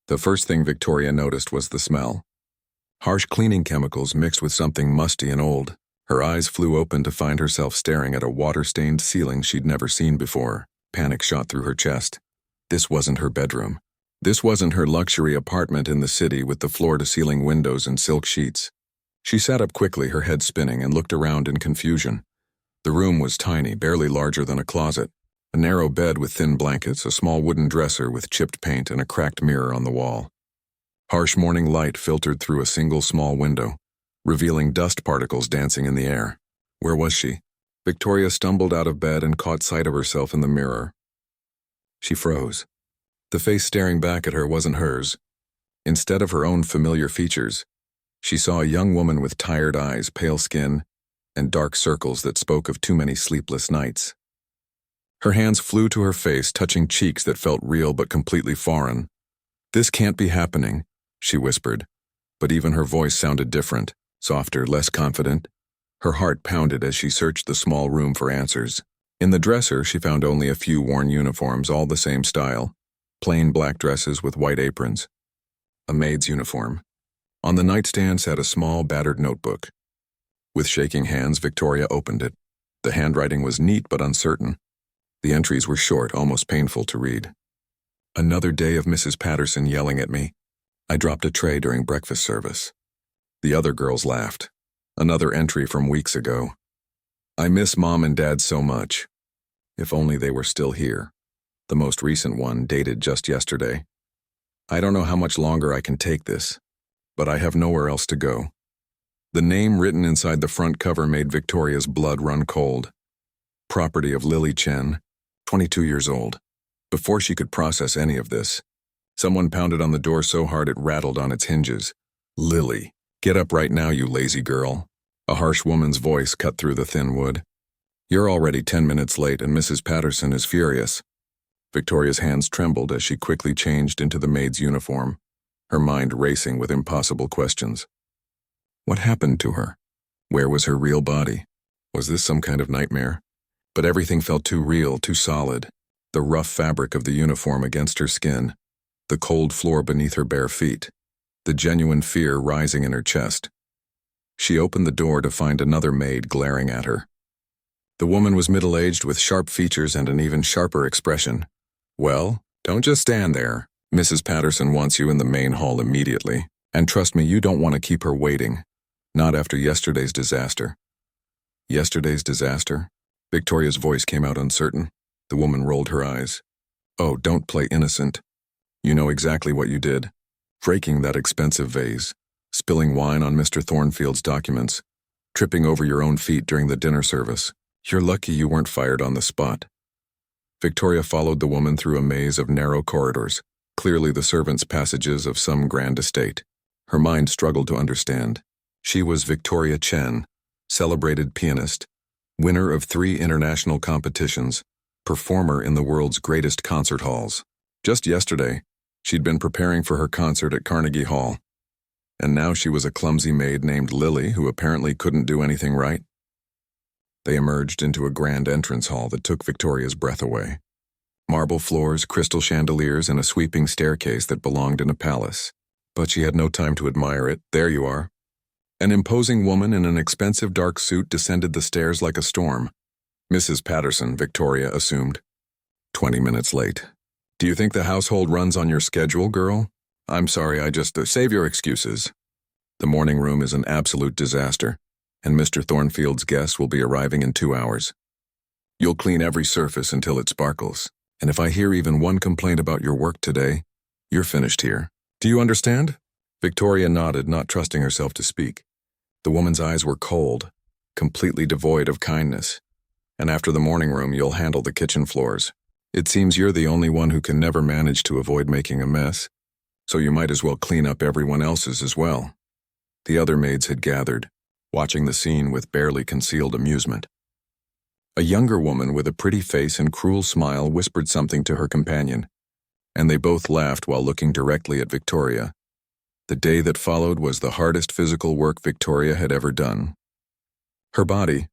The first thing Victoria noticed was the smell. Harsh cleaning chemicals mixed with something musty and old. Her eyes flew open to find herself staring at a water-stained ceiling she'd never seen before. Panic shot through her chest. This wasn't her bedroom. This wasn't her luxury apartment in the city with the floor-to-ceiling windows and silk sheets. She sat up quickly, her head spinning, and looked around in confusion. The room was tiny, barely larger than a closet. A narrow bed with thin blankets, a small wooden dresser with chipped paint, and a cracked mirror on the wall. Harsh morning light filtered through a single small window, revealing dust particles dancing in the air. Where was she? Victoria stumbled out of bed and caught sight of herself in the mirror. She froze. The face staring back at her wasn't hers. Instead of her own familiar features, she saw a young woman with tired eyes, pale skin, and dark circles that spoke of too many sleepless nights. Her hands flew to her face, touching cheeks that felt real but completely foreign. "This can't be happening," she whispered, but even her voice sounded different, softer, less confident. Her heart pounded as she searched the small room for answers. In the dresser, she found only a few worn uniforms, all the same style. Plain black dresses with white aprons. A maid's uniform. On the nightstand sat a small, battered notebook. With shaking hands, Victoria opened it. The handwriting was neat but uncertain. The entries were short, almost painful to read. "Another day of Mrs. Patterson yelling at me. I dropped a tray during breakfast service." The other girls laughed. Another entry from weeks ago. "I miss Mom and Dad so much. If only they were still here." The most recent one, dated just yesterday. "I don't know how much longer I can take this, but I have nowhere else to go." The name written inside the front cover made Victoria's blood run cold. Property of Lily Chen, 22 years old. Before she could process any of this, someone pounded on the door so hard it rattled on its hinges. "Lily, get up right now, you lazy girl." A harsh woman's voice cut through the thin wood. "You're already 10 minutes late and Mrs. Patterson is furious." Victoria's hands trembled as she quickly changed into the maid's uniform, her mind racing with impossible questions. What happened to her? Where was her real body? Was this some kind of nightmare? But everything felt too real, too solid. The rough fabric of the uniform against her skin, the cold floor beneath her bare feet, the genuine fear rising in her chest. She opened the door to find another maid glaring at her. The woman was middle-aged with sharp features and an even sharper expression. "Well, don't just stand there. Mrs. Patterson wants you in the main hall immediately. And trust me, you don't want to keep her waiting. Not after yesterday's disaster." "Yesterday's disaster?" Victoria's voice came out uncertain. The woman rolled her eyes. "Oh, don't play innocent. You know exactly what you did. Breaking that expensive vase, spilling wine on Mr. Thornfield's documents, tripping over your own feet during the dinner service. You're lucky you weren't fired on the spot." Victoria followed the woman through a maze of narrow corridors, clearly the servants' passages of some grand estate. Her mind struggled to understand. She was Victoria Chen, celebrated pianist, winner of 3 international competitions, performer in the world's greatest concert halls. Just yesterday, she'd been preparing for her concert at Carnegie Hall. And now she was a clumsy maid named Lily who apparently couldn't do anything right. They emerged into a grand entrance hall that took Victoria's breath away. Marble floors, crystal chandeliers, and a sweeping staircase that belonged in a palace. But she had no time to admire it. There you are. An imposing woman in an expensive dark suit descended the stairs like a storm. "Mrs. Patterson," Victoria assumed. 20 minutes late. "Do you think the household runs on your schedule, girl? I'm sorry, save your excuses. The morning room is an absolute disaster, and Mr. Thornfield's guests will be arriving in 2 hours. You'll clean every surface until it sparkles, and if I hear even one complaint about your work today, you're finished here. Do you understand?" Victoria nodded, not trusting herself to speak. The woman's eyes were cold, completely devoid of kindness. "And after the morning room, you'll handle the kitchen floors. It seems you're the only one who can never manage to avoid making a mess, so you might as well clean up everyone else's as well." The other maids had gathered, watching the scene with barely concealed amusement. A younger woman with a pretty face and cruel smile whispered something to her companion, and they both laughed while looking directly at Victoria. The day that followed was the hardest physical work Victoria had ever done. Her body,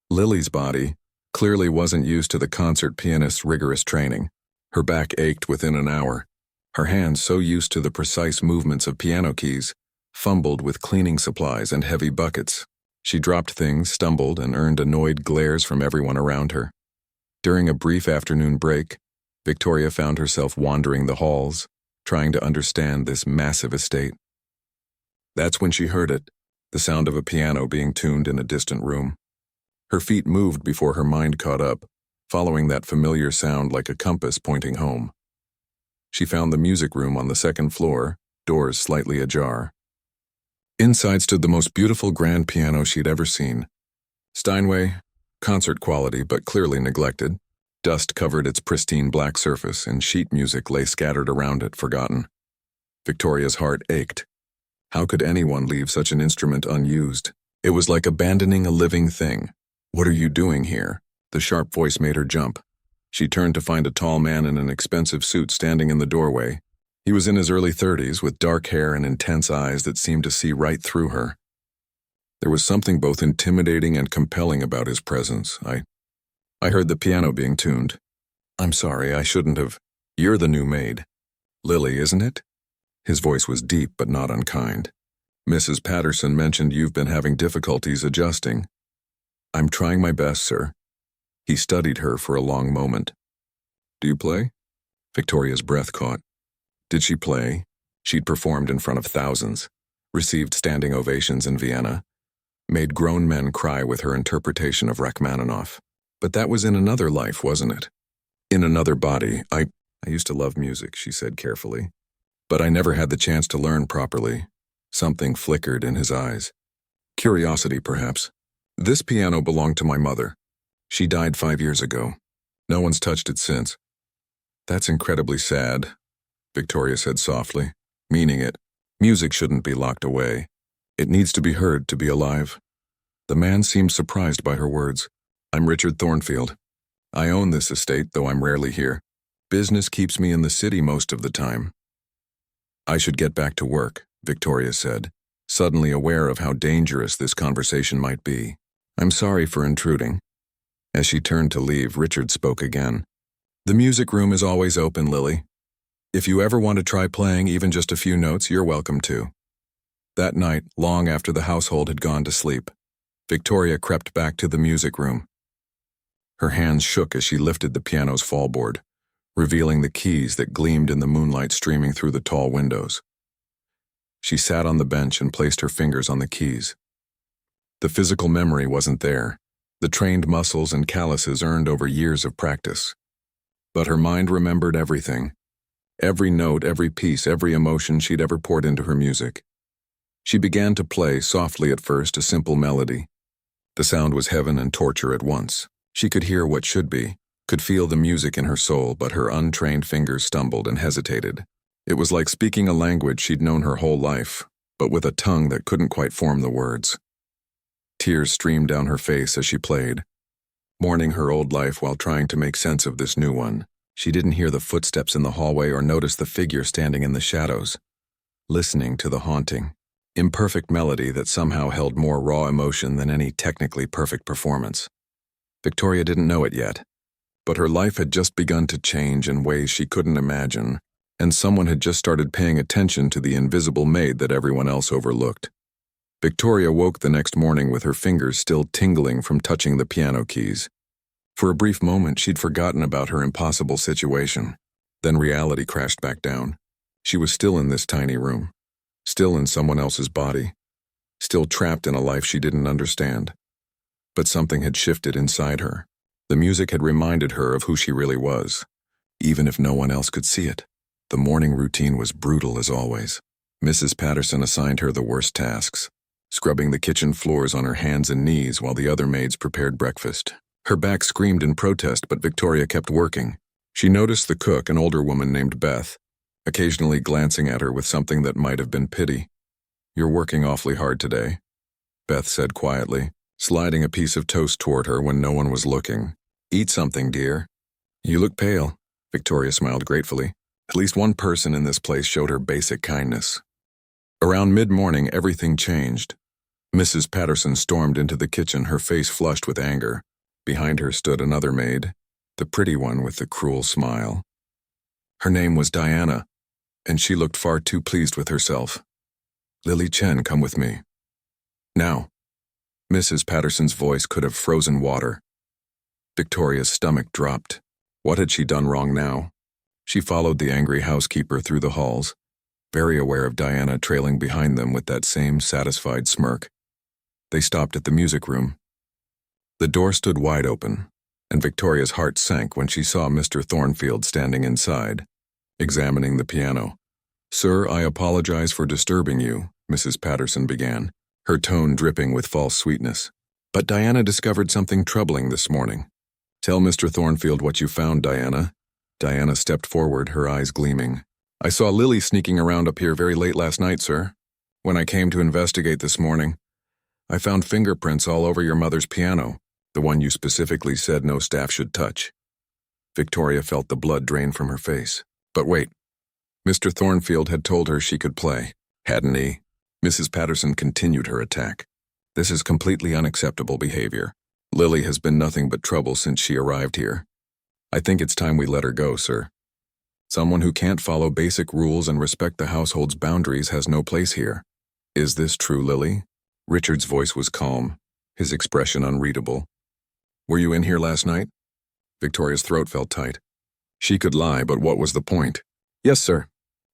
Lily's body, clearly wasn't used to the concert pianist's rigorous training. Her back ached within an hour. Her hands, so used to the precise movements of piano keys, fumbled with cleaning supplies and heavy buckets. She dropped things, stumbled, and earned annoyed glares from everyone around her. During a brief afternoon break, Victoria found herself wandering the halls, trying to understand this massive estate. That's when she heard it, the sound of a piano being tuned in a distant room. Her feet moved before her mind caught up, following that familiar sound like a compass pointing home. She found the music room on the second floor, doors slightly ajar. Inside stood the most beautiful grand piano she'd ever seen. Steinway, concert quality but clearly neglected. Dust covered its pristine black surface and sheet music lay scattered around it, forgotten. Victoria's heart ached. How could anyone leave such an instrument unused? It was like abandoning a living thing. "What are you doing here?" The sharp voice made her jump. She turned to find a tall man in an expensive suit standing in the doorway. He was in his early 30s, with dark hair and intense eyes that seemed to see right through her. There was something both intimidating and compelling about his presence. I heard the piano being tuned. "I'm sorry, I shouldn't have. You're the new maid. Lily, isn't it?" His voice was deep but not unkind. "Mrs. Patterson mentioned you've been having difficulties adjusting." "I'm trying my best, sir." He studied her for a long moment. "Do you play?" Victoria's breath caught. Did she play? She'd performed in front of thousands, received standing ovations in Vienna, made grown men cry with her interpretation of Rachmaninoff. But that was in another life, wasn't it? In another body. I used to love music, she said carefully. But I never had the chance to learn properly. Something flickered in his eyes. Curiosity, perhaps. This piano belonged to my mother. She died 5 years ago. No one's touched it since. That's incredibly sad, Victoria said softly, meaning it. Music shouldn't be locked away. It needs to be heard to be alive. The man seemed surprised by her words. "I'm Richard Thornfield. I own this estate, though I'm rarely here. Business keeps me in the city most of the time." "I should get back to work," Victoria said, suddenly aware of how dangerous this conversation might be. "I'm sorry for intruding." As she turned to leave, Richard spoke again. "The music room is always open, Lily. If you ever want to try playing even just a few notes, you're welcome to." That night, long after the household had gone to sleep, Victoria crept back to the music room. Her hands shook as she lifted the piano's fallboard, revealing the keys that gleamed in the moonlight streaming through the tall windows. She sat on the bench and placed her fingers on the keys. The physical memory wasn't there, the trained muscles and calluses earned over years of practice. But her mind remembered everything. Every note, every piece, every emotion she'd ever poured into her music. She began to play, softly at first, a simple melody. The sound was heaven and torture at once. She could hear what should be, could feel the music in her soul, but her untrained fingers stumbled and hesitated. It was like speaking a language she'd known her whole life, but with a tongue that couldn't quite form the words. Tears streamed down her face as she played, mourning her old life while trying to make sense of this new one. She didn't hear the footsteps in the hallway or notice the figure standing in the shadows, listening to the haunting, imperfect melody that somehow held more raw emotion than any technically perfect performance. Victoria didn't know it yet, but her life had just begun to change in ways she couldn't imagine, and someone had just started paying attention to the invisible maid that everyone else overlooked. Victoria woke the next morning with her fingers still tingling from touching the piano keys. For a brief moment, she'd forgotten about her impossible situation. Then reality crashed back down. She was still in this tiny room, still in someone else's body, still trapped in a life she didn't understand. But something had shifted inside her. The music had reminded her of who she really was, even if no one else could see it. The morning routine was brutal as always. Mrs. Patterson assigned her the worst tasks, scrubbing the kitchen floors on her hands and knees while the other maids prepared breakfast. Her back screamed in protest, but Victoria kept working. She noticed the cook, an older woman named Beth, occasionally glancing at her with something that might have been pity. "You're working awfully hard today," Beth said quietly, sliding a piece of toast toward her when no one was looking. "Eat something, dear." "You look pale," Victoria smiled gratefully. At least one person in this place showed her basic kindness. Around mid-morning, everything changed. Mrs. Patterson stormed into the kitchen, her face flushed with anger. Behind her stood another maid, the pretty one with the cruel smile. Her name was Diana. and she looked far too pleased with herself. "Lily Chen, come with me. Now." Mrs. Patterson's voice could have frozen water. Victoria's stomach dropped. What had she done wrong now? She followed the angry housekeeper through the halls, very aware of Diana trailing behind them with that same satisfied smirk. They stopped at the music room. The door stood wide open, and Victoria's heart sank when she saw Mr. Thornfield standing inside, examining the piano. "Sir, I apologize for disturbing you," Mrs. Patterson began, her tone dripping with false sweetness. "But Diana discovered something troubling this morning. Tell Mr. Thornfield what you found, Diana." Diana stepped forward, her eyes gleaming. "I saw Lily sneaking around up here very late last night, sir. When I came to investigate this morning, I found fingerprints all over your mother's piano, the one you specifically said no staff should touch." Victoria felt the blood drain from her face. But wait. Mr. Thornfield had told her she could play, hadn't he? Mrs. Patterson continued her attack. "This is completely unacceptable behavior. Lily has been nothing but trouble since she arrived here. I think it's time we let her go, sir. Someone who can't follow basic rules and respect the household's boundaries has no place here. Is this true, Lily?" Richard's voice was calm, his expression unreadable. "Were you in here last night?" Victoria's throat felt tight. She could lie, but what was the point? "Yes, sir."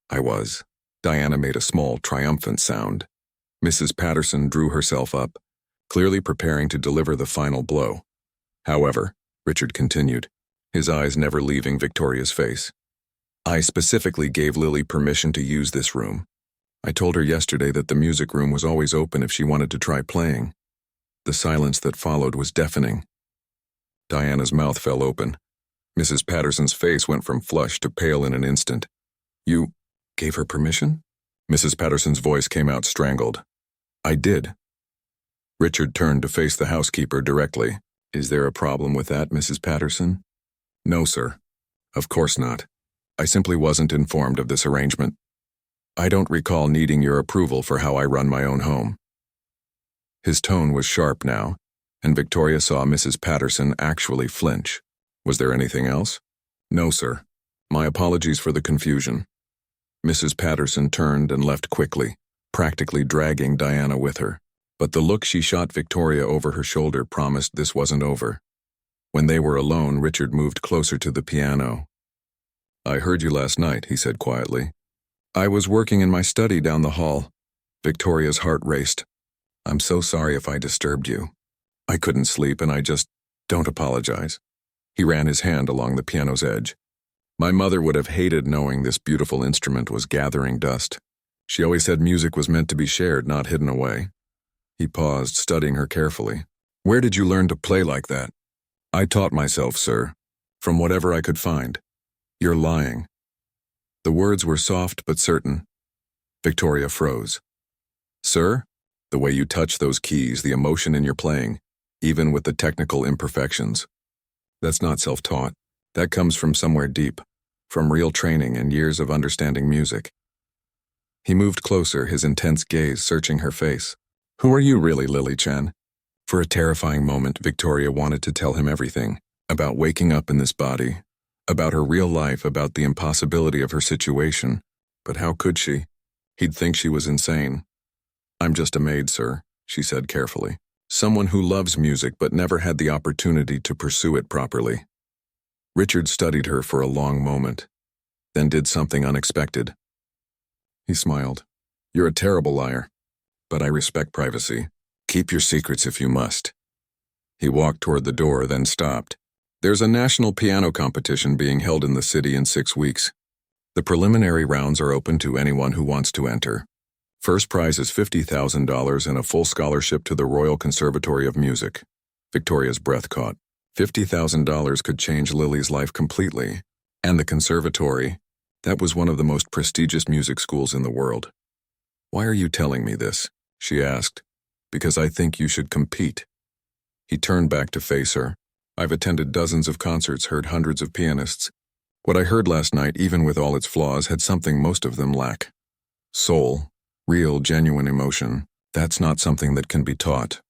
"I was." Diana made a small, triumphant sound. Mrs. Patterson drew herself up, clearly preparing to deliver the final blow. "However," Richard continued, his eyes never leaving Victoria's face, "I specifically gave Lily permission to use this room. I told her yesterday that the music room was always open if she wanted to try playing." The silence that followed was deafening. Diana's mouth fell open. Mrs. Patterson's face went from flushed to pale in an instant. "You gave her permission?" Mrs. Patterson's voice came out strangled. "I did." Richard turned to face the housekeeper directly. "Is there a problem with that, Mrs. Patterson?" "No, sir. Of course not. I simply wasn't informed of this arrangement. I don't recall needing your approval for how I run my own home." His tone was sharp now, and Victoria saw Mrs. Patterson actually flinch. "Was there anything else?" "No, sir. My apologies for the confusion." Mrs. Patterson turned and left quickly, practically dragging Diana with her. But the look she shot Victoria over her shoulder promised this wasn't over. When they were alone, Richard moved closer to the piano. "I heard you last night," he said quietly. "I was working in my study down the hall." Victoria's heart raced. "I'm so sorry if I disturbed you. I couldn't sleep and I just don't apologize." He ran his hand along the piano's edge. "My mother would have hated knowing this beautiful instrument was gathering dust. She always said music was meant to be shared, not hidden away." He paused, studying her carefully. "Where did you learn to play like that?" "I taught myself, sir, from whatever I could find." "You're lying." The words were soft but certain. Victoria froze. "Sir, the way you touch those keys, the emotion in your playing, even with the technical imperfections. That's not self-taught. That comes from somewhere deep, from real training and years of understanding music." He moved closer, his intense gaze searching her face. "Who are you really, Lily Chen?" For a terrifying moment, Victoria wanted to tell him everything, about waking up in this body, about her real life, about the impossibility of her situation. But how could she? He'd think she was insane. "I'm just a maid, sir," she said carefully. "Someone who loves music but never had the opportunity to pursue it properly." Richard studied her for a long moment, then did something unexpected. He smiled. "You're a terrible liar, but I respect privacy. Keep your secrets if you must." He walked toward the door, then stopped. "There's a national piano competition being held in the city in 6 weeks. The preliminary rounds are open to anyone who wants to enter. First prize is $50,000 and a full scholarship to the Royal Conservatory of Music." Victoria's breath caught. $50,000 could change Lily's life completely. And the conservatory, that was one of the most prestigious music schools in the world. "Why are you telling me this?" she asked. "Because I think you should compete." He turned back to face her. "I've attended dozens of concerts, heard hundreds of pianists. What I heard last night, even with all its flaws, had something most of them lack. Soul, real, genuine emotion. That's not something that can be taught.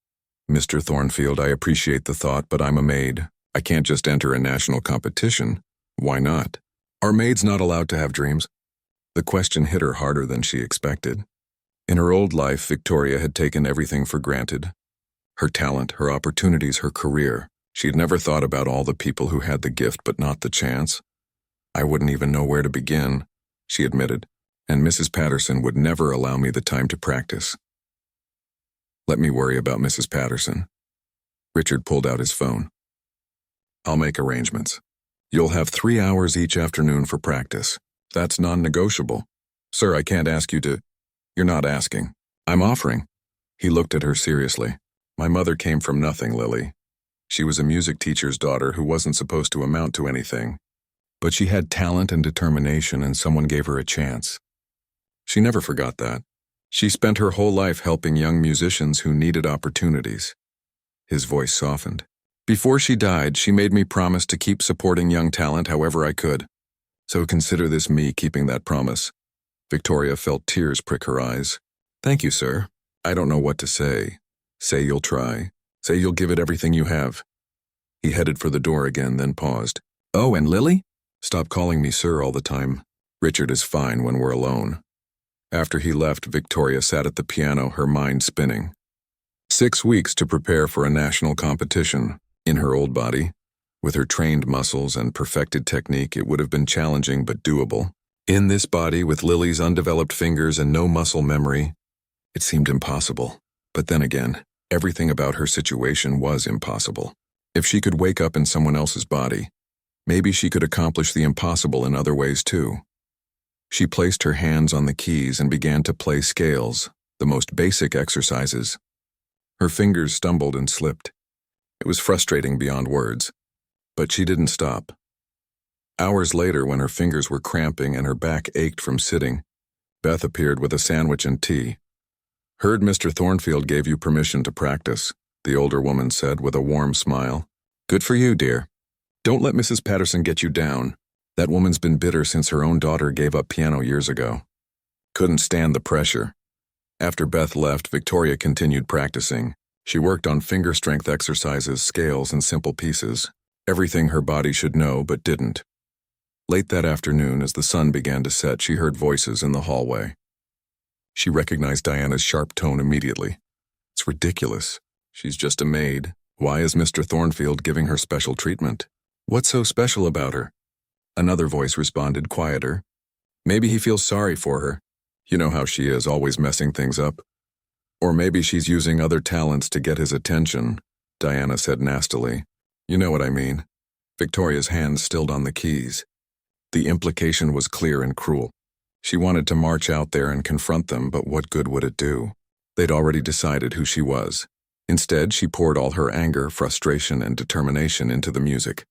Mr. Thornfield, I appreciate the thought, but I'm a maid. I can't just enter a national competition. Why not? Are maids not allowed to have dreams?" The question hit her harder than she expected. In her old life, Victoria had taken everything for granted. Her talent, her opportunities, her career. She had never thought about all the people who had the gift but not the chance. I wouldn't even know where to begin, she admitted, and Mrs. Patterson would never allow me the time to practice. Let me worry about Mrs. Patterson. Richard pulled out his phone. I'll make arrangements. You'll have 3 hours each afternoon for practice. That's non-negotiable. Sir, I can't ask you to. You're not asking. I'm offering. He looked at her seriously. My mother came from nothing, Lily. She was a music teacher's daughter who wasn't supposed to amount to anything. But she had talent and determination, and someone gave her a chance. She never forgot that. She spent her whole life helping young musicians who needed opportunities. His voice softened. Before she died, she made me promise to keep supporting young talent however I could. So consider this me keeping that promise. Victoria felt tears prick her eyes. Thank you, sir. I don't know what to say. Say you'll try. Say you'll give it everything you have. He headed for the door again, then paused. Oh, and Lily? Stop calling me sir all the time. Richard is fine when we're alone. After he left, Victoria sat at the piano, her mind spinning. 6 weeks to prepare for a national competition. In her old body, with her trained muscles and perfected technique, it would have been challenging but doable. In this body, with Lily's undeveloped fingers and no muscle memory, it seemed impossible. But then again, everything about her situation was impossible. If she could wake up in someone else's body, maybe she could accomplish the impossible in other ways too. She placed her hands on the keys and began to play scales, the most basic exercises. Her fingers stumbled and slipped. It was frustrating beyond words, but she didn't stop. Hours later, when her fingers were cramping and her back ached from sitting, Beth appeared with a sandwich and tea. Heard Mr. Thornfield gave you permission to practice, the older woman said with a warm smile. Good for you, dear. Don't let Mrs. Patterson get you down. That woman's been bitter since her own daughter gave up piano years ago. Couldn't stand the pressure. After Beth left, Victoria continued practicing. She worked on finger strength exercises, scales, and simple pieces. Everything her body should know, but didn't. Late that afternoon, as the sun began to set, she heard voices in the hallway. She recognized Diana's sharp tone immediately. It's ridiculous. She's just a maid. Why is Mr. Thornfield giving her special treatment? What's so special about her? Another voice responded, quieter. Maybe he feels sorry for her. You know how she is, always messing things up. Or maybe she's using other talents to get his attention, Diana said nastily. You know what I mean. Victoria's hands stilled on the keys. The implication was clear and cruel. She wanted to march out there and confront them, but what good would it do? They'd already decided who she was. Instead, she poured all her anger, frustration, and determination into the music.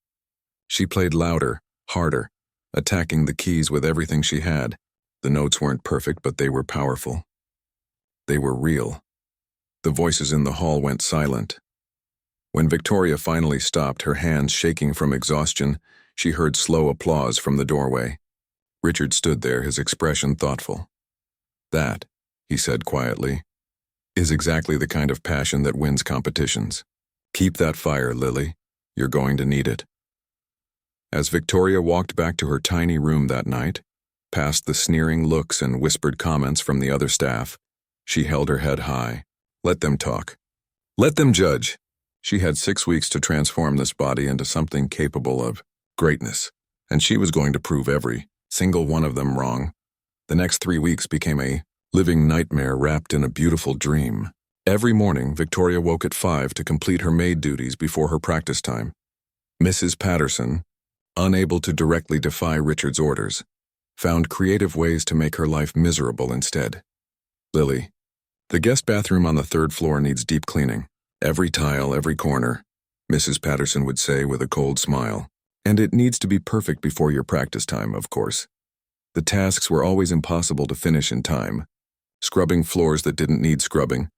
She played louder, harder, attacking the keys with everything she had. The notes weren't perfect, but they were powerful. They were real. The voices in the hall went silent. When Victoria finally stopped, her hands shaking from exhaustion, she heard slow applause from the doorway. Richard stood there, his expression thoughtful. That, he said quietly, is exactly the kind of passion that wins competitions. Keep that fire, Lily. You're going to need it. As Victoria walked back to her tiny room that night, past the sneering looks and whispered comments from the other staff, she held her head high. Let them talk. Let them judge. She had 6 weeks to transform this body into something capable of greatness, and she was going to prove every single one of them wrong. The next 3 weeks became a living nightmare wrapped in a beautiful dream. Every morning, Victoria woke at 5 to complete her maid duties before her practice time. Mrs. Patterson, unable to directly defy Richard's orders, found creative ways to make her life miserable instead. Lily, the guest bathroom on the 3rd floor needs deep cleaning. Every tile, every corner, Mrs. Patterson would say with a cold smile. And it needs to be perfect before your practice time, of course. The tasks were always impossible to finish in time. Scrubbing floors that didn't need scrubbing,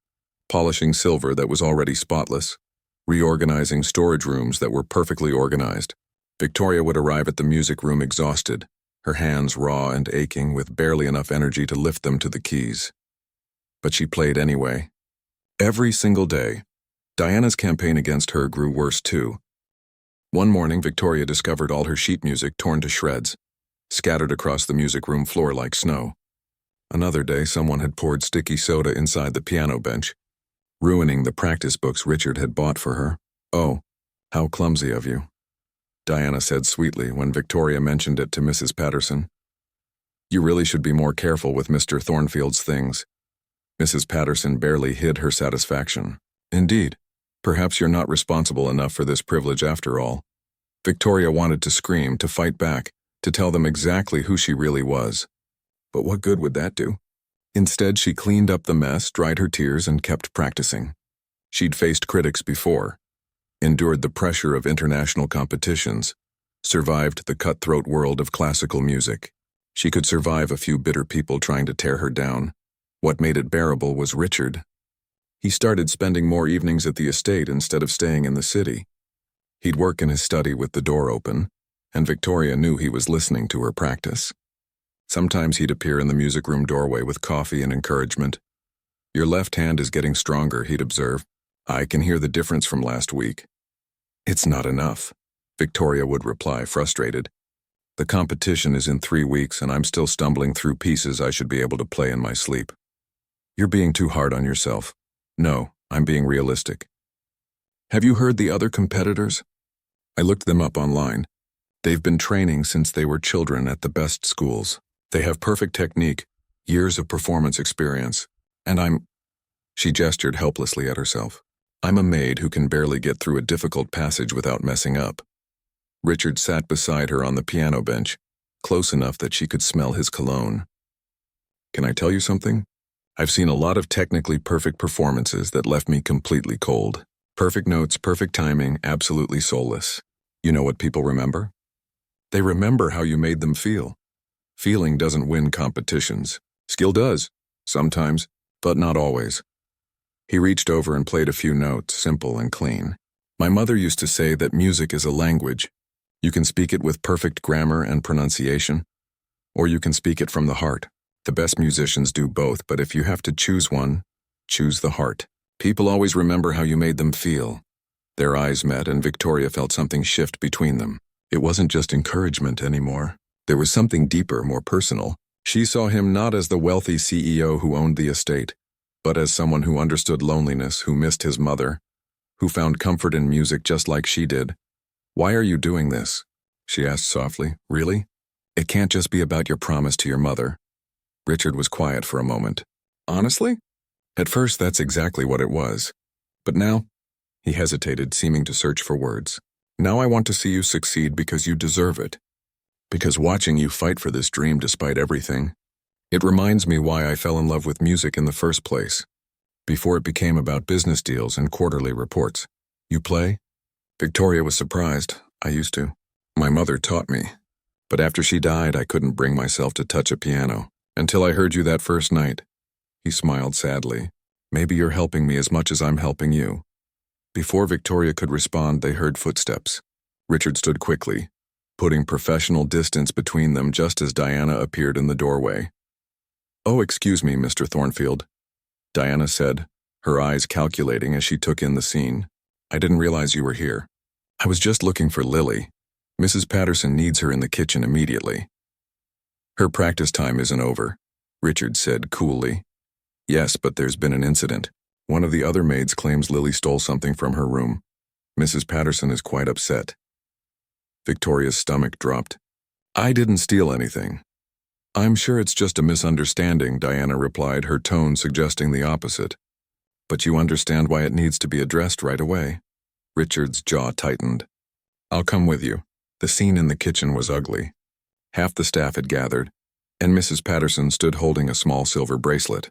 polishing silver that was already spotless, reorganizing storage rooms that were perfectly organized. Victoria would arrive at the music room exhausted, her hands raw and aching with barely enough energy to lift them to the keys. But she played anyway. Every single day. Diana's campaign against her grew worse too. One morning, Victoria discovered all her sheet music torn to shreds. scattered across the music room floor like snow. Another day, someone had poured sticky soda inside the piano bench, ruining the practice books Richard had bought for her. "Oh, how clumsy of you," Diana said sweetly when Victoria mentioned it to Mrs. Patterson. "You really should be more careful with Mr. Thornfield's things." Mrs. Patterson barely hid her satisfaction. "Indeed, perhaps you're not responsible enough for this privilege after all." Victoria wanted to scream, to fight back, to tell them exactly who she really was. But what good would that do? Instead, she cleaned up the mess, dried her tears, and kept practicing. She'd faced critics before, endured the pressure of international competitions, survived the cutthroat world of classical music. She could survive a few bitter people trying to tear her down. What made it bearable was Richard. He started spending more evenings at the estate instead of staying in the city. He'd work in his study with the door open, and Victoria knew he was listening to her practice. Sometimes he'd appear in the music room doorway with coffee and encouragement. "Your left hand is getting stronger," he'd observe. "I can hear the difference from last week." "It's not enough," Victoria would reply, frustrated. "The competition is in 3 weeks and I'm still stumbling through pieces I should be able to play in my sleep." "You're being too hard on yourself." "No, I'm being realistic." "Have you heard the other competitors?" "I looked them up online. They've been training since they were children at the best schools. They have perfect technique, years of performance experience, and She gestured helplessly at herself. "I'm a maid who can barely get through a difficult passage without messing up." Richard sat beside her on the piano bench, close enough that she could smell his cologne. "Can I tell you something? I've seen a lot of technically perfect performances that left me completely cold. Perfect notes, perfect timing, absolutely soulless. You know what people remember? They remember how you made them feel. Feeling doesn't win competitions. Skill does, sometimes, but not always." He reached over and played a few notes, simple and clean. "My mother used to say that music is a language. You can speak it with perfect grammar and pronunciation, or you can speak it from the heart. The best musicians do both, but if you have to choose one, choose the heart. People always remember how you made them feel." Their eyes met, and Victoria felt something shift between them. It wasn't just encouragement anymore. There was something deeper, more personal. She saw him not as the wealthy CEO who owned the estate, but as someone who understood loneliness, who missed his mother, who found comfort in music just like she did. "Why are you doing this?" she asked softly. "Really? It can't just be about your promise to your mother." Richard was quiet for a moment. "Honestly? At first, that's exactly what it was. But now," he hesitated, seeming to search for words. "Now I want to see you succeed because you deserve it. Because watching you fight for this dream despite everything, it reminds me why I fell in love with music in the first place. Before it became about business deals and quarterly reports." "You play?" Victoria was surprised. "I used to. My mother taught me. But after she died, I couldn't bring myself to touch a piano. Until I heard you that first night." He smiled sadly. "Maybe you're helping me as much as I'm helping you." Before Victoria could respond, they heard footsteps. Richard stood quickly, putting professional distance between them just as Diana appeared in the doorway. "Oh, excuse me, Mr. Thornfield," Diana said, her eyes calculating as she took in the scene. "I didn't realize you were here. I was just looking for Lily. Mrs. Patterson needs her in the kitchen immediately." "Her practice time isn't over," Richard said coolly. "Yes, but there's been an incident. One of the other maids claims Lily stole something from her room. Mrs. Patterson is quite upset." Victoria's stomach dropped. "I didn't steal anything." "I'm sure it's just a misunderstanding," Diana replied, her tone suggesting the opposite. "But you understand why it needs to be addressed right away." Richard's jaw tightened. "I'll come with you." The scene in the kitchen was ugly. Half the staff had gathered, and Mrs. Patterson stood holding a small silver bracelet.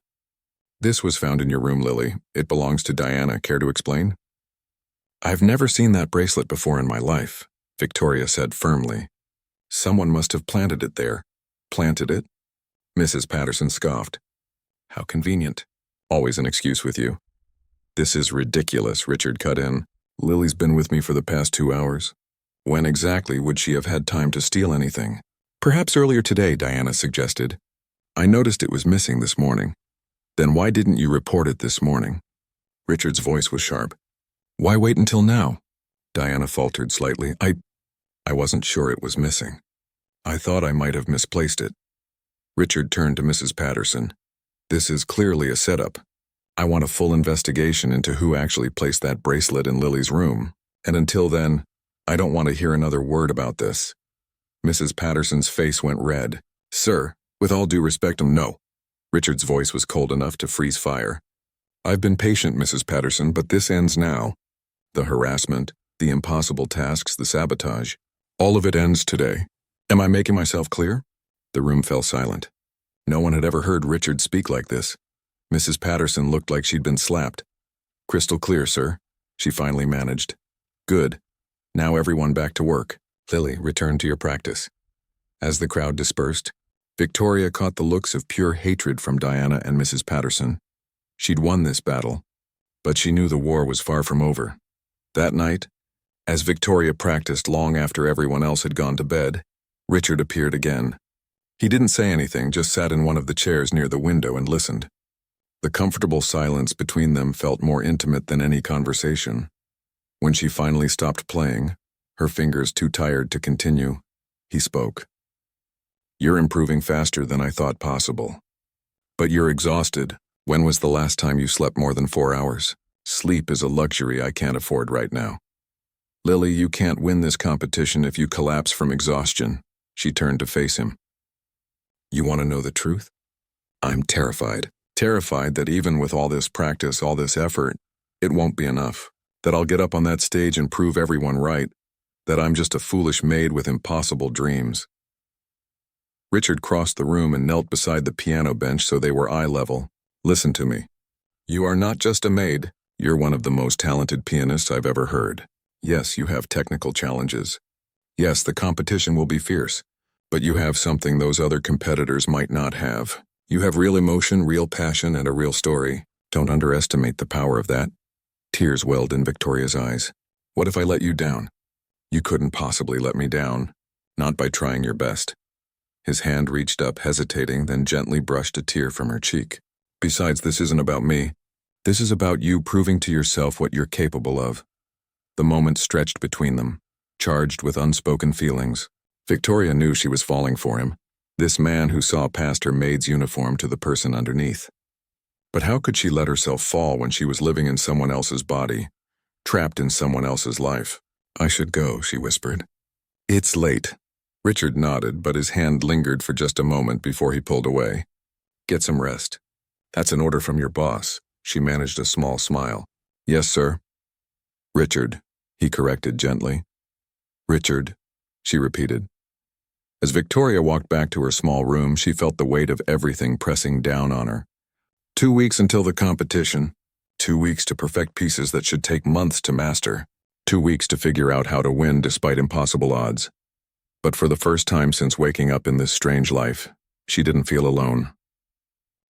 "This was found in your room, Lily. It belongs to Diana. Care to explain?" "I've never seen that bracelet before in my life," Victoria said firmly. "Someone must have planted it there." "Planted it?" Mrs. Patterson scoffed. "How convenient. Always an excuse with you." "This is ridiculous," Richard cut in. "Lily's been with me for the past 2 hours. When exactly would she have had time to steal anything?" "Perhaps earlier today," Diana suggested. "I noticed it was missing this morning." "Then why didn't you report it this morning?" Richard's voice was sharp. "Why wait until now?" Diana faltered slightly. I wasn't sure it was missing." I thought I might have misplaced it. Richard turned to Mrs. Patterson. This is clearly a setup. I want a full investigation into who actually placed that bracelet in Lily's room. And until then, I don't want to hear another word about this. Mrs. Patterson's face went red. Sir, with all due respect, no. Richard's voice was cold enough to freeze fire. I've been patient, Mrs. Patterson, but this ends now. The harassment, the impossible tasks, the sabotage. All of it ends today. Am I making myself clear? The room fell silent. No one had ever heard Richard speak like this. Mrs. Patterson looked like she'd been slapped. Crystal clear, sir, she finally managed. Good. Now everyone back to work. Lily, return to your practice. As the crowd dispersed, Victoria caught the looks of pure hatred from Diana and Mrs. Patterson. She'd won this battle, but she knew the war was far from over. That night, as Victoria practiced long after everyone else had gone to bed, Richard appeared again. He didn't say anything, just sat in one of the chairs near the window and listened. The comfortable silence between them felt more intimate than any conversation. When she finally stopped playing, her fingers too tired to continue, he spoke. You're improving faster than I thought possible. But you're exhausted. When was the last time you slept more than 4 hours? Sleep is a luxury I can't afford right now. Lily, you can't win this competition if you collapse from exhaustion. She turned to face him. You want to know the truth? I'm terrified. Terrified that even with all this practice, all this effort, it won't be enough. That I'll get up on that stage and prove everyone right. That I'm just a foolish maid with impossible dreams. Richard crossed the room and knelt beside the piano bench so they were eye level. Listen to me. You are not just a maid. You're one of the most talented pianists I've ever heard. Yes, you have technical challenges. Yes, the competition will be fierce. But you have something those other competitors might not have. You have real emotion, real passion, and a real story. Don't underestimate the power of that. Tears welled in Victoria's eyes. What if I let you down? You couldn't possibly let me down. Not by trying your best. His hand reached up, hesitating, then gently brushed a tear from her cheek. Besides, this isn't about me. This is about you proving to yourself what you're capable of. The moment stretched between them, charged with unspoken feelings. Victoria knew she was falling for him, this man who saw past her maid's uniform to the person underneath. But how could she let herself fall when she was living in someone else's body, trapped in someone else's life? I should go, she whispered. It's late. Richard nodded, but his hand lingered for just a moment before he pulled away. Get some rest. That's an order from your boss. She managed a small smile. Yes, sir. Richard, he corrected gently. Richard, she repeated. As Victoria walked back to her small room, she felt the weight of everything pressing down on her. 2 weeks until the competition. 2 weeks to perfect pieces that should take months to master. 2 weeks to figure out how to win despite impossible odds. But for the first time since waking up in this strange life, she didn't feel alone.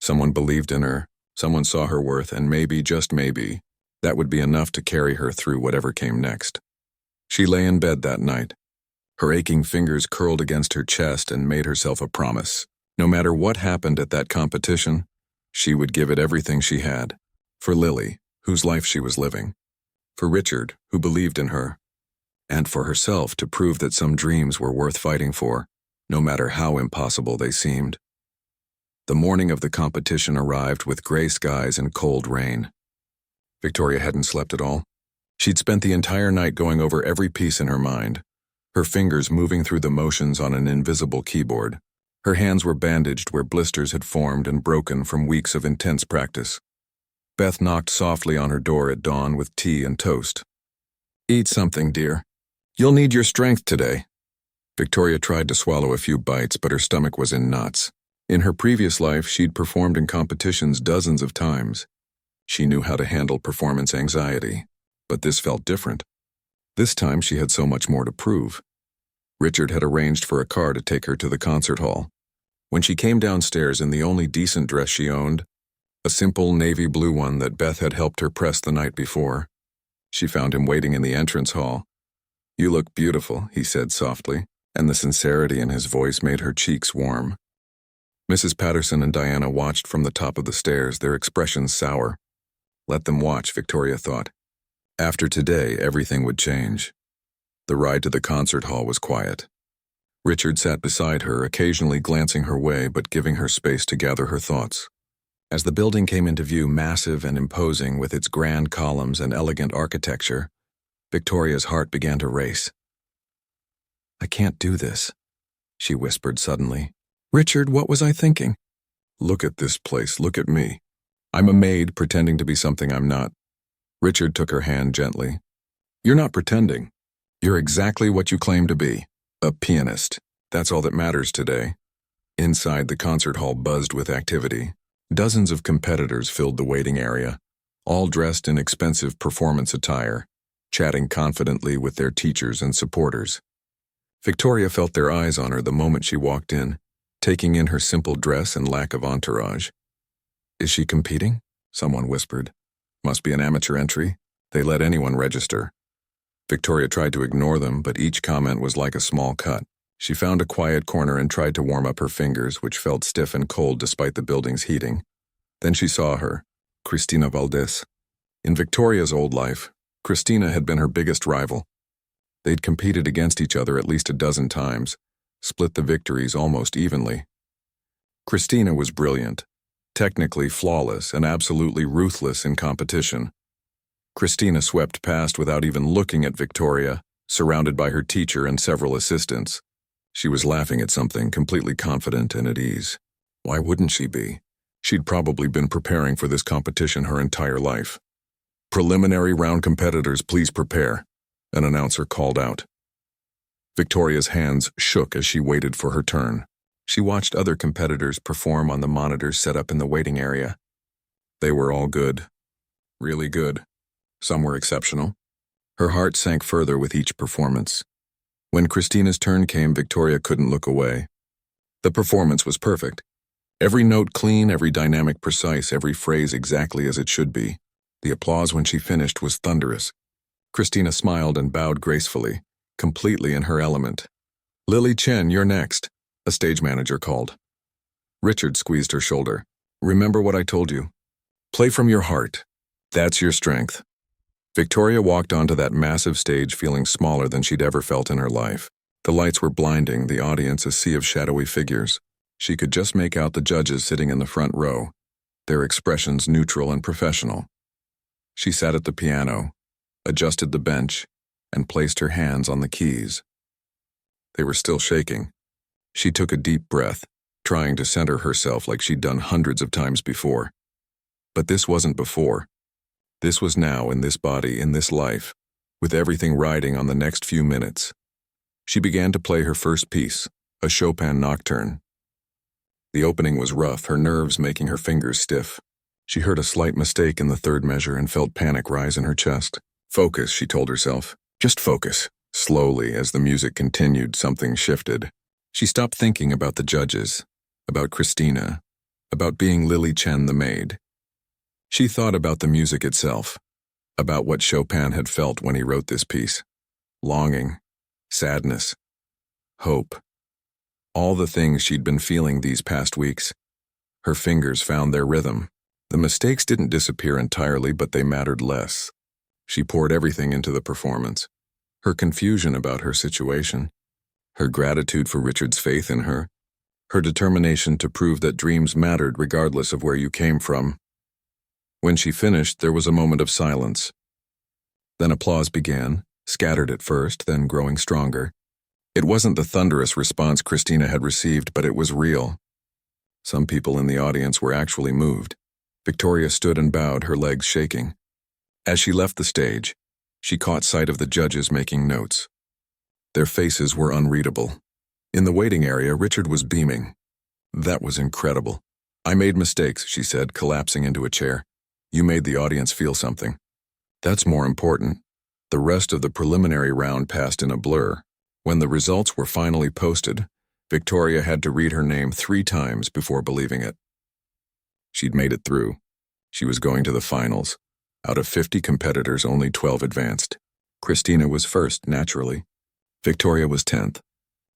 Someone believed in her, someone saw her worth, and maybe, just maybe, that would be enough to carry her through whatever came next. She lay in bed that night. Her aching fingers curled against her chest and made herself a promise. No matter what happened at that competition, she would give it everything she had. For Lily, whose life she was living. For Richard, who believed in her. And for herself to prove that some dreams were worth fighting for, no matter how impossible they seemed. The morning of the competition arrived with gray skies and cold rain. Victoria hadn't slept at all. She'd spent the entire night going over every piece in her mind, her fingers moving through the motions on an invisible keyboard. Her hands were bandaged where blisters had formed and broken from weeks of intense practice. Beth knocked softly on her door at dawn with tea and toast. Eat something, dear. You'll need your strength today. Victoria tried to swallow a few bites, but her stomach was in knots. In her previous life, she'd performed in competitions dozens of times. She knew how to handle performance anxiety, but this felt different. This time she had so much more to prove. Richard had arranged for a car to take her to the concert hall. When she came downstairs in the only decent dress she owned, a simple navy blue one that Beth had helped her press the night before, she found him waiting in the entrance hall. You look beautiful, he said softly, and the sincerity in his voice made her cheeks warm. Mrs. Patterson and Diana watched from the top of the stairs, their expressions sour. Let them watch, Victoria thought. After today, everything would change. The ride to the concert hall was quiet. Richard sat beside her, occasionally glancing her way but giving her space to gather her thoughts. As the building came into view, massive and imposing with its grand columns and elegant architecture, Victoria's heart began to race. "I can't do this," she whispered suddenly. "Richard, what was I thinking?" "Look at this place, look at me. I'm a maid pretending to be something I'm not." Richard took her hand gently. "You're not pretending. You're exactly what you claim to be, a pianist. That's all that matters today." Inside, the concert hall buzzed with activity. Dozens of competitors filled the waiting area, all dressed in expensive performance attire, chatting confidently with their teachers and supporters. Victoria felt their eyes on her the moment she walked in, taking in her simple dress and lack of entourage. "Is she competing?" someone whispered. "Must be an amateur entry. They let anyone register." Victoria tried to ignore them, but each comment was like a small cut. She found a quiet corner and tried to warm up her fingers, which felt stiff and cold despite the building's heating. Then she saw her, Cristina Valdez. In Victoria's old life, Cristina had been her biggest rival. They'd competed against each other at least a dozen times, split the victories almost evenly. Cristina was brilliant, technically flawless, and absolutely ruthless in competition. Cristina swept past without even looking at Victoria, surrounded by her teacher and several assistants. She was laughing at something, completely confident and at ease. Why wouldn't she be? She'd probably been preparing for this competition her entire life. "Preliminary round competitors, please prepare," an announcer called out. Victoria's hands shook as she waited for her turn. She watched other competitors perform on the monitors set up in the waiting area. They were all good. Really good. Some were exceptional. Her heart sank further with each performance. When Christina's turn came, Victoria couldn't look away. The performance was perfect. Every note clean, every dynamic precise, every phrase exactly as it should be. The applause when she finished was thunderous. Christina smiled and bowed gracefully, completely in her element. "Lily Chen, you're next," a stage manager called. Richard squeezed her shoulder. "Remember what I told you. Play from your heart. That's your strength." Victoria walked onto that massive stage feeling smaller than she'd ever felt in her life. The lights were blinding, the audience a sea of shadowy figures. She could just make out the judges sitting in the front row, their expressions neutral and professional. She sat at the piano, adjusted the bench, and placed her hands on the keys. They were still shaking. She took a deep breath, trying to center herself like she'd done hundreds of times before. But this wasn't before. This was now, in this body, in this life, with everything riding on the next few minutes. She began to play her first piece, a Chopin nocturne. The opening was rough, her nerves making her fingers stiff. She heard a slight mistake in the third measure and felt panic rise in her chest. "Focus," she told herself. "Just focus." Slowly, as the music continued, something shifted. She stopped thinking about the judges, about Cristina, about being Lily Chen the maid. She thought about the music itself, about what Chopin had felt when he wrote this piece. Longing, sadness, hope. All the things she'd been feeling these past weeks. Her fingers found their rhythm. The mistakes didn't disappear entirely, but they mattered less. She poured everything into the performance. Her confusion about her situation, her gratitude for Richard's faith in her, her determination to prove that dreams mattered regardless of where you came from. When she finished, there was a moment of silence. Then applause began, scattered at first, then growing stronger. It wasn't the thunderous response Cristina had received, but it was real. Some people in the audience were actually moved. Victoria stood and bowed, her legs shaking. As she left the stage, she caught sight of the judges making notes. Their faces were unreadable. In the waiting area, Richard was beaming. That was incredible. "I made mistakes," she said, collapsing into a chair. "You made the audience feel something. That's more important." The rest of the preliminary round passed in a blur. When the results were finally posted, Victoria had to read her name 3 times before believing it. She'd made it through. She was going to the finals. Out of 50 competitors, only 12 advanced. Cristina was first, naturally. Victoria was 10th.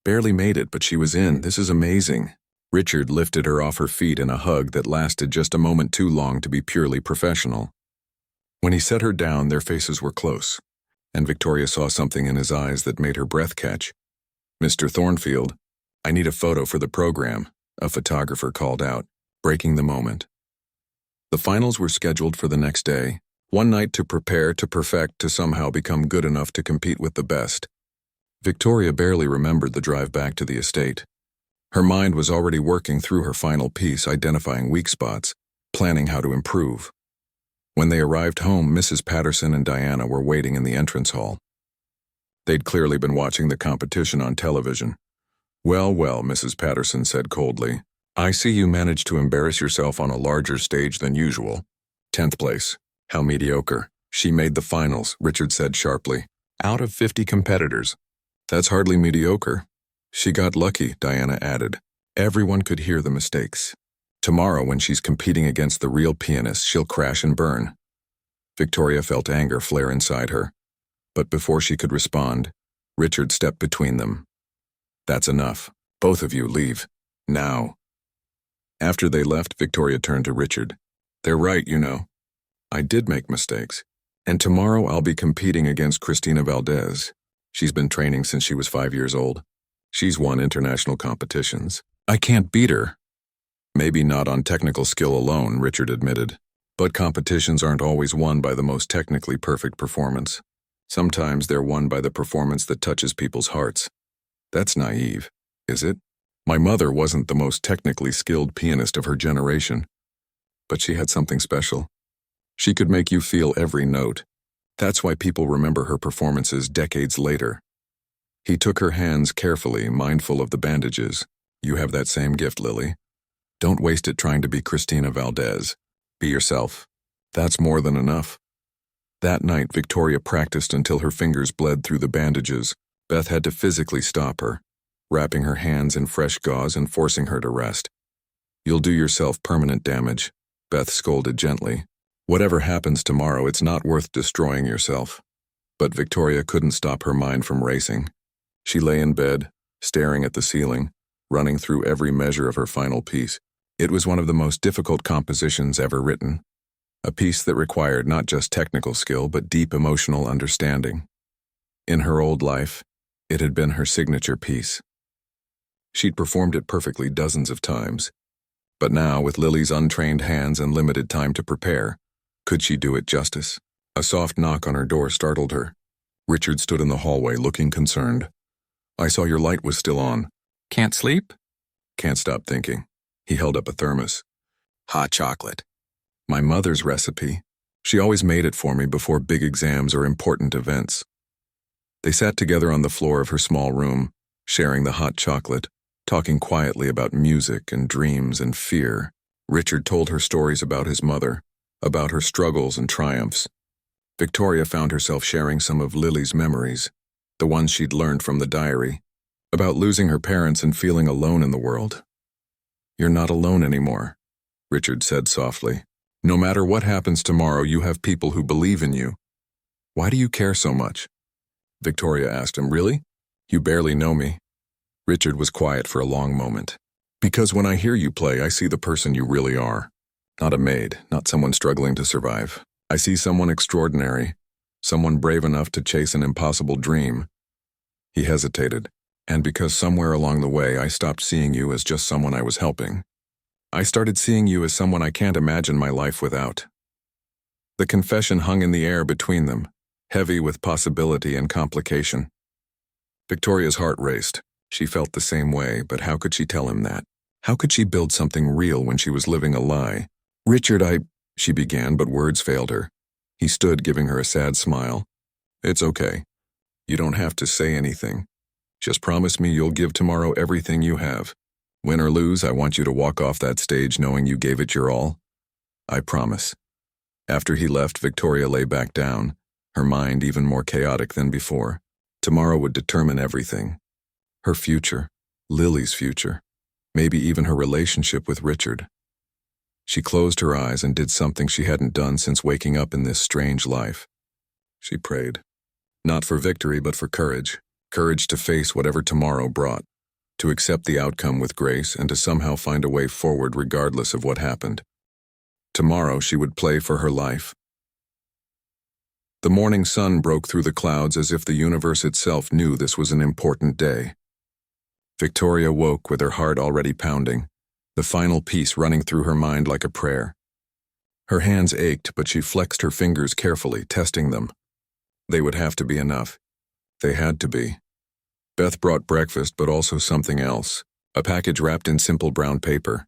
Barely made it, but she was in. This is amazing. Richard lifted her off her feet in a hug that lasted just a moment too long to be purely professional. When he set her down, their faces were close, and Victoria saw something in his eyes that made her breath catch. Mr. Thornfield, I need a photo for the program, a photographer called out, breaking the moment. The finals were scheduled for the next day, one night to prepare, to perfect, to somehow become good enough to compete with the best. Victoria barely remembered the drive back to the estate. Her mind was already working through her final piece, identifying weak spots, planning how to improve. When they arrived home, Mrs. Patterson and Diana were waiting in the entrance hall. They'd clearly been watching the competition on television. Well, Mrs. Patterson said coldly, I see you managed to embarrass yourself on a larger stage than usual. 10th place. How mediocre. She made the finals, Richard said sharply. Out of 50 competitors. That's hardly mediocre. She got lucky, Diana added. Everyone could hear the mistakes. Tomorrow, when she's competing against the real pianist, she'll crash and burn. Victoria felt anger flare inside her. But before she could respond, Richard stepped between them. That's enough. Both of you leave. Now. After they left, Victoria turned to Richard. They're right, you know. I did make mistakes. And tomorrow I'll be competing against Cristina Valdez. She's been training since she was 5 years old. She's won international competitions. I can't beat her. Maybe not on technical skill alone, Richard admitted. But competitions aren't always won by the most technically perfect performance. Sometimes they're won by the performance that touches people's hearts. That's naive, is it? My mother wasn't the most technically skilled pianist of her generation. But she had something special. She could make you feel every note. That's why people remember her performances decades later. He took her hands carefully, mindful of the bandages. You have that same gift, Lily. Don't waste it trying to be Cristina Valdez. Be yourself. That's more than enough. That night, Victoria practiced until her fingers bled through the bandages. Beth had to physically stop her, wrapping her hands in fresh gauze and forcing her to rest. You'll do yourself permanent damage, Beth scolded gently. Whatever happens tomorrow, it's not worth destroying yourself. But Victoria couldn't stop her mind from racing. She lay in bed, staring at the ceiling, running through every measure of her final piece. It was one of the most difficult compositions ever written. A piece that required not just technical skill, but deep emotional understanding. In her old life, it had been her signature piece. She'd performed it perfectly dozens of times. But now, with Lily's untrained hands and limited time to prepare, could she do it justice? A soft knock on her door startled her. Richard stood in the hallway, looking concerned. I saw your light was still on. Can't sleep? Can't stop thinking. He held up a thermos. Hot chocolate. My mother's recipe. She always made it for me before big exams or important events. They sat together on the floor of her small room, sharing the hot chocolate, talking quietly about music and dreams and fear. Richard told her stories about his mother, about her struggles and triumphs. Victoria found herself sharing some of Lily's memories, the ones she'd learned from the diary, about losing her parents and feeling alone in the world. You're not alone anymore, Richard said softly. No matter what happens tomorrow, you have people who believe in you. Why do you care so much? Victoria asked him. Really? You barely know me. Richard was quiet for a long moment. Because when I hear you play, I see the person you really are. Not a maid, not someone struggling to survive. I see someone extraordinary, someone brave enough to chase an impossible dream. He hesitated, and because somewhere along the way I stopped seeing you as just someone I was helping. I started seeing you as someone I can't imagine my life without. The confession hung in the air between them, heavy with possibility and complication. Victoria's heart raced. She felt the same way, but how could she tell him that? How could she build something real when she was living a lie? Richard, she began, but words failed her. He stood, giving her a sad smile. It's okay. You don't have to say anything. Just promise me you'll give tomorrow everything you have. Win or lose, I want you to walk off that stage knowing you gave it your all. I promise. After he left, Victoria lay back down, her mind even more chaotic than before. Tomorrow would determine everything. Her future, Lily's future, maybe even her relationship with Richard. She closed her eyes and did something she hadn't done since waking up in this strange life. She prayed. Not for victory, but for courage. Courage to face whatever tomorrow brought, to accept the outcome with grace and to somehow find a way forward regardless of what happened. Tomorrow she would play for her life. The morning sun broke through the clouds as if the universe itself knew this was an important day. Victoria woke with her heart already pounding, the final piece running through her mind like a prayer. Her hands ached, but she flexed her fingers carefully, testing them. They would have to be enough. They had to be. Beth brought breakfast, but also something else, a package wrapped in simple brown paper.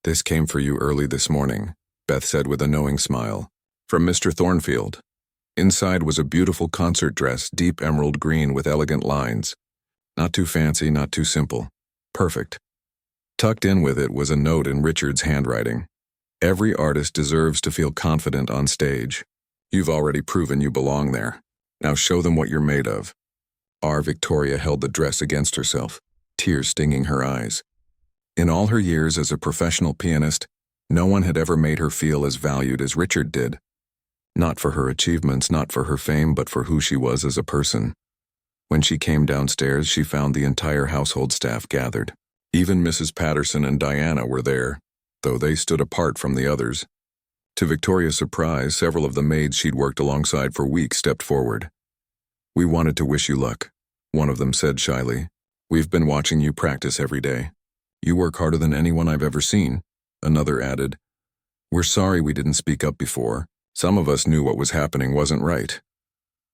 "This came for you early this morning," Beth said with a knowing smile. "From Mr. Thornfield." Inside was a beautiful concert dress, deep emerald green with elegant lines. Not too fancy, not too simple. Perfect. Tucked in with it was a note in Richard's handwriting. "Every artist deserves to feel confident on stage. You've already proven you belong there. Now show them what you're made of." Victoria held the dress against herself, tears stinging her eyes. In all her years as a professional pianist, no one had ever made her feel as valued as Richard did. Not for her achievements, not for her fame, but for who she was as a person. When she came downstairs, she found the entire household staff gathered. Even Mrs. Patterson and Diana were there, though they stood apart from the others. To Victoria's surprise, several of the maids she'd worked alongside for weeks stepped forward. "We wanted to wish you luck," one of them said shyly. "We've been watching you practice every day. You work harder than anyone I've ever seen," another added. "We're sorry we didn't speak up before. Some of us knew what was happening wasn't right."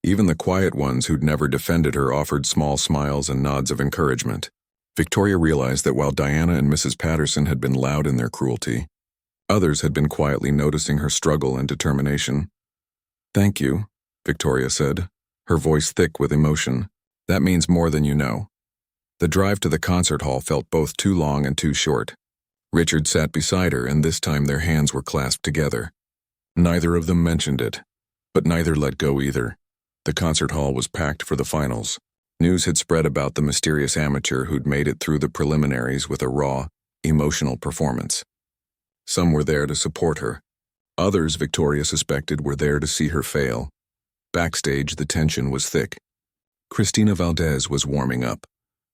Even the quiet ones who'd never defended her offered small smiles and nods of encouragement. Victoria realized that while Diana and Mrs. Patterson had been loud in their cruelty, others had been quietly noticing her struggle and determination. "Thank you," Victoria said, her voice thick with emotion. "That means more than you know." The drive to the concert hall felt both too long and too short. Richard sat beside her, and this time their hands were clasped together. Neither of them mentioned it, but neither let go either. The concert hall was packed for the finals. News had spread about the mysterious amateur who'd made it through the preliminaries with a raw, emotional performance. Some were there to support her. Others, Victoria suspected, were there to see her fail. Backstage, the tension was thick. Christina Valdez was warming up,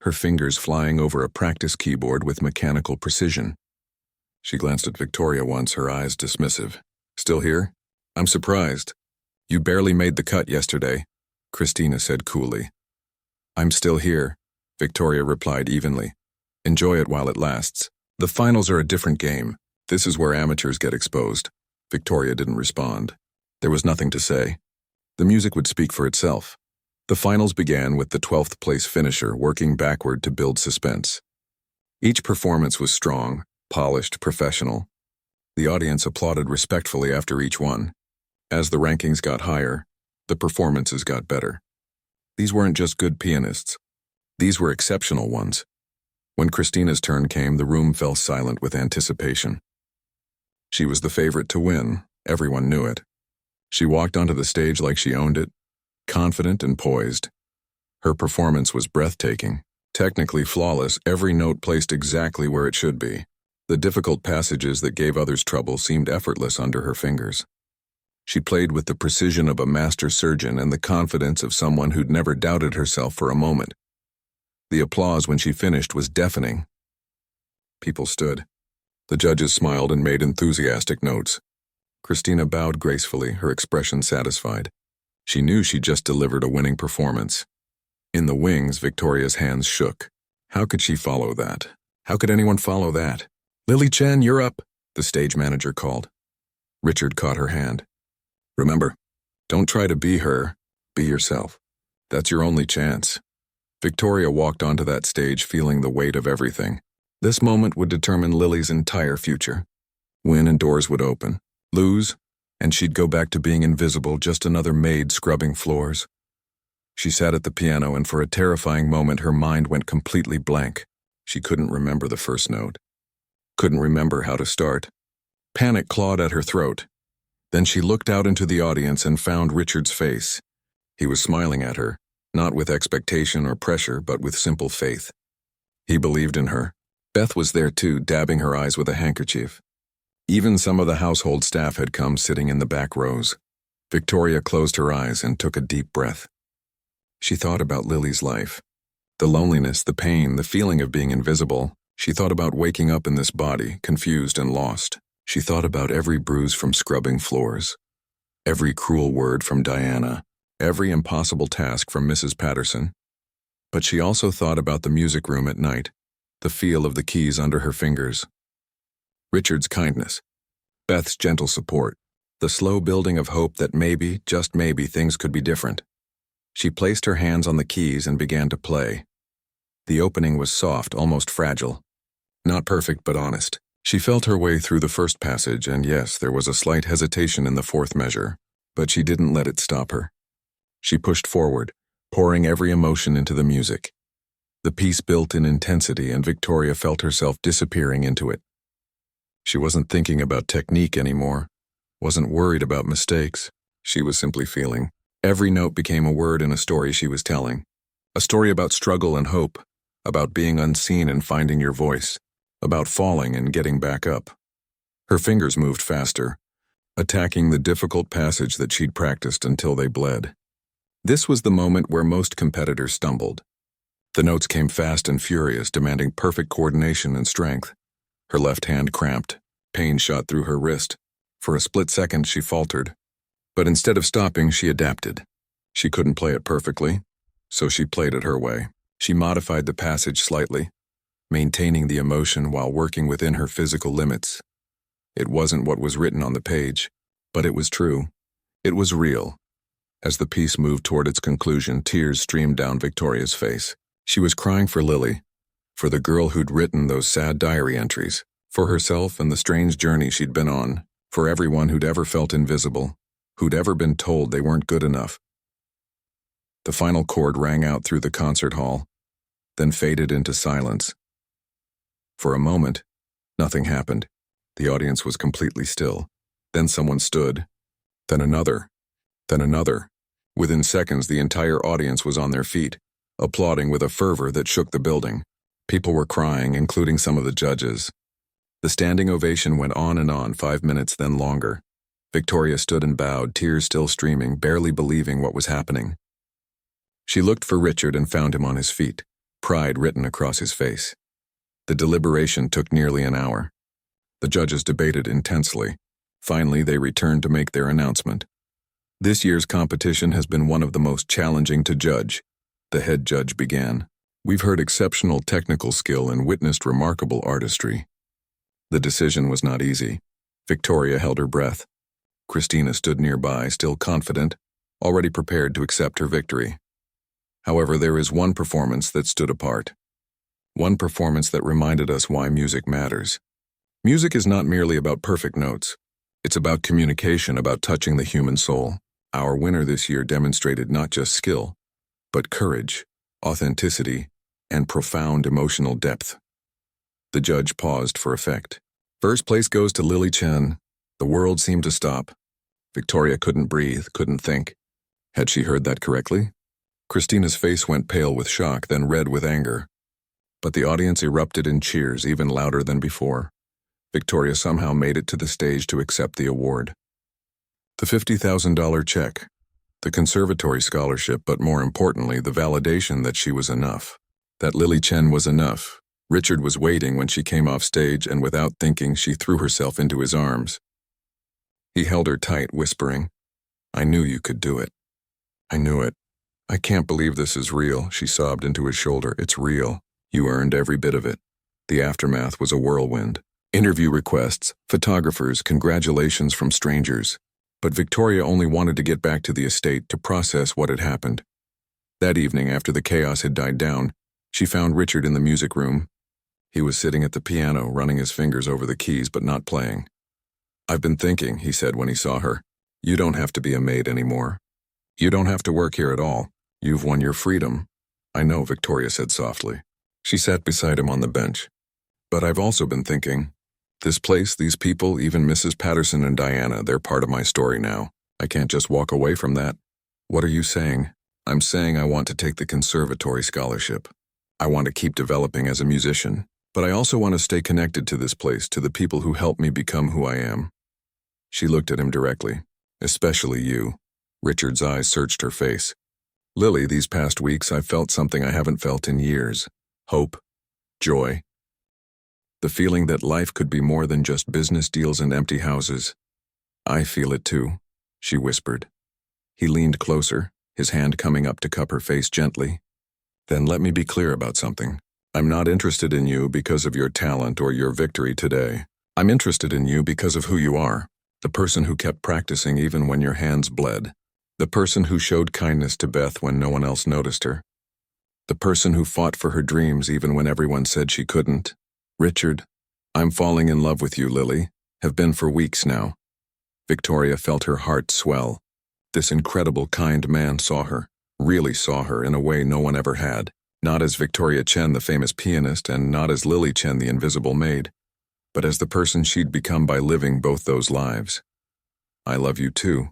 her fingers flying over a practice keyboard with mechanical precision. She glanced at Victoria once, her eyes dismissive. "Still here? I'm surprised. You barely made the cut yesterday," Christina said coolly. "I'm still here," Victoria replied evenly. "Enjoy it while it lasts. The finals are a different game. This is where amateurs get exposed." Victoria didn't respond. There was nothing to say. The music would speak for itself. The finals began with the 12th place finisher working backward to build suspense. Each performance was strong, polished, professional. The audience applauded respectfully after each one. As the rankings got higher, the performances got better. These weren't just good pianists. These were exceptional ones. When Christina's turn came, the room fell silent with anticipation. She was the favorite to win. Everyone knew it. She walked onto the stage like she owned it, confident and poised. Her performance was breathtaking, technically flawless, every note placed exactly where it should be. The difficult passages that gave others trouble seemed effortless under her fingers. She played with the precision of a master surgeon and the confidence of someone who'd never doubted herself for a moment. The applause when she finished was deafening. People stood. The judges smiled and made enthusiastic notes. Christina bowed gracefully, her expression satisfied. She knew she'd just delivered a winning performance. In the wings, Victoria's hands shook. How could she follow that? How could anyone follow that? "Lily Chen, you're up," the stage manager called. Richard caught her hand. "Remember, don't try to be her, be yourself. That's your only chance." Victoria walked onto that stage feeling the weight of everything. This moment would determine Lily's entire future. Win and doors would open. Lose, and she'd go back to being invisible, just another maid scrubbing floors. She sat at the piano, and for a terrifying moment her mind went completely blank. She couldn't remember the first note. Couldn't remember how to start. Panic clawed at her throat. Then she looked out into the audience and found Richard's face. He was smiling at her, not with expectation or pressure, but with simple faith. He believed in her. Beth was there too, dabbing her eyes with a handkerchief. Even some of the household staff had come, sitting in the back rows. Victoria closed her eyes and took a deep breath. She thought about Lily's life. The loneliness, the pain, the feeling of being invisible. She thought about waking up in this body, confused and lost. She thought about every bruise from scrubbing floors, every cruel word from Diana, every impossible task from Mrs. Patterson. But she also thought about the music room at night, the feel of the keys under her fingers. Richard's kindness, Beth's gentle support, the slow building of hope that maybe, just maybe, things could be different. She placed her hands on the keys and began to play. The opening was soft, almost fragile. Not perfect, but honest. She felt her way through the first passage, and yes, there was a slight hesitation in the fourth measure, but she didn't let it stop her. She pushed forward, pouring every emotion into the music. The piece built in intensity, and Victoria felt herself disappearing into it. She wasn't thinking about technique anymore, wasn't worried about mistakes. She was simply feeling. Every note became a word in a story she was telling. A story about struggle and hope, about being unseen and finding your voice, about falling and getting back up. Her fingers moved faster, attacking the difficult passage that she'd practiced until they bled. This was the moment where most competitors stumbled. The notes came fast and furious, demanding perfect coordination and strength. Her left hand cramped. Pain shot through her wrist. For a split second, she faltered. But instead of stopping, she adapted. She couldn't play it perfectly, so she played it her way. She modified the passage slightly, maintaining the emotion while working within her physical limits. It wasn't what was written on the page, but it was true. It was real. As the piece moved toward its conclusion, tears streamed down Victoria's face. She was crying for Lily, for the girl who'd written those sad diary entries, for herself and the strange journey she'd been on, for everyone who'd ever felt invisible, who'd ever been told they weren't good enough. The final chord rang out through the concert hall, then faded into silence. For a moment, nothing happened. The audience was completely still. Then someone stood, then another, then another. Within seconds, the entire audience was on their feet, applauding with a fervor that shook the building. People were crying, including some of the judges. The standing ovation went on, 5 minutes, then longer. Victoria stood and bowed, tears still streaming, barely believing what was happening. She looked for Richard and found him on his feet, pride written across his face. The deliberation took nearly an hour. The judges debated intensely. Finally, they returned to make their announcement. This year's competition has been one of the most challenging to judge. The head judge began. We've heard exceptional technical skill and witnessed remarkable artistry. The decision was not easy. Victoria held her breath. Christina stood nearby, still confident, already prepared to accept her victory. However, there is one performance that stood apart. One performance that reminded us why music matters. Music is not merely about perfect notes. It's about communication, about touching the human soul. Our winner this year demonstrated not just skill, but courage, authenticity, and profound emotional depth. The judge paused for effect. First place goes to Lily Chen. The world seemed to stop. Victoria couldn't breathe, couldn't think. Had she heard that correctly? Christina's face went pale with shock, then red with anger. But the audience erupted in cheers, even louder than before. Victoria somehow made it to the stage to accept the award. The $50,000 check, the conservatory scholarship, but more importantly, the validation that she was enough. That Lily Chen was enough. Richard was waiting when she came off stage, and without thinking, she threw herself into his arms. He held her tight, whispering, "I knew you could do it. I knew it. I can't believe this is real," she sobbed into his shoulder. "It's real. You earned every bit of it." The aftermath was a whirlwind. Interview requests, photographers, congratulations from strangers. But Victoria only wanted to get back to the estate to process what had happened. That evening, after the chaos had died down, she found Richard in the music room. He was sitting at the piano, running his fingers over the keys but not playing. "I've been thinking," he said when he saw her. "You don't have to be a maid anymore. You don't have to work here at all. You've won your freedom." "I know," Victoria said softly. She sat beside him on the bench. "But I've also been thinking. This place, these people, even Mrs. Patterson and Diana, they're part of my story now. I can't just walk away from that." "What are you saying?" "I'm saying I want to take the conservatory scholarship. I want to keep developing as a musician. But I also want to stay connected to this place, to the people who helped me become who I am." She looked at him directly. "Especially you." Richard's eyes searched her face. "Lily, these past weeks I've felt something I haven't felt in years. Hope. Joy. The feeling that life could be more than just business deals and empty houses." "I feel it too," she whispered. He leaned closer, his hand coming up to cup her face gently. Then let me be clear about something. I'm not interested in you because of your talent or your victory today. I'm interested in you because of who you are. The person who kept practicing even when your hands bled. The person who showed kindness to Beth when no one else noticed her. The person who fought for her dreams even when everyone said she couldn't. Richard, I'm falling in love with you, Lily. Have been for weeks now. Victoria felt her heart swell. This incredible, kind man saw her, really saw her in a way no one ever had. Not as Victoria Chen, the famous pianist, and not as Lily Chen, the invisible maid, but as the person she'd become by living both those lives. I love you too,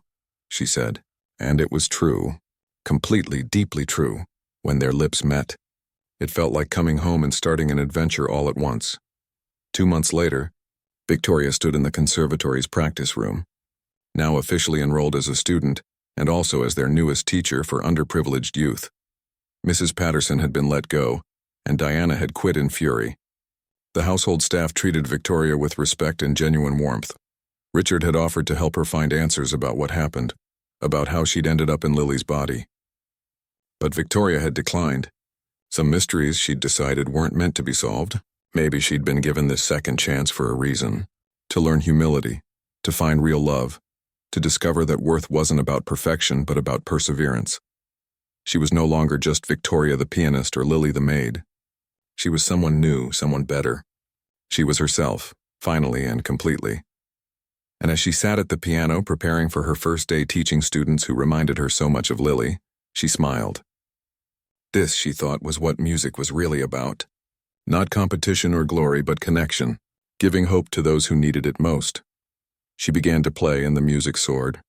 she said. And it was true, completely, deeply true, when their lips met. It felt like coming home and starting an adventure all at once. 2 months later, Victoria stood in the conservatory's practice room, now officially enrolled as a student and also as their newest teacher for underprivileged youth. Mrs. Patterson had been let go, and Diana had quit in fury. The household staff treated Victoria with respect and genuine warmth. Richard had offered to help her find answers about what happened, about how she'd ended up in Lily's body. But Victoria had declined. Some mysteries, she'd decided, weren't meant to be solved. Maybe she'd been given this second chance for a reason. To learn humility, to find real love, to discover that worth wasn't about perfection but about perseverance. She was no longer just Victoria the pianist or Lily the maid. She was someone new, someone better. She was herself, finally and completely. And as she sat at the piano preparing for her first day teaching students who reminded her so much of Lily, she smiled. This, she thought, was what music was really about. Not competition or glory, but connection, giving hope to those who needed it most. She began to play and the music soared.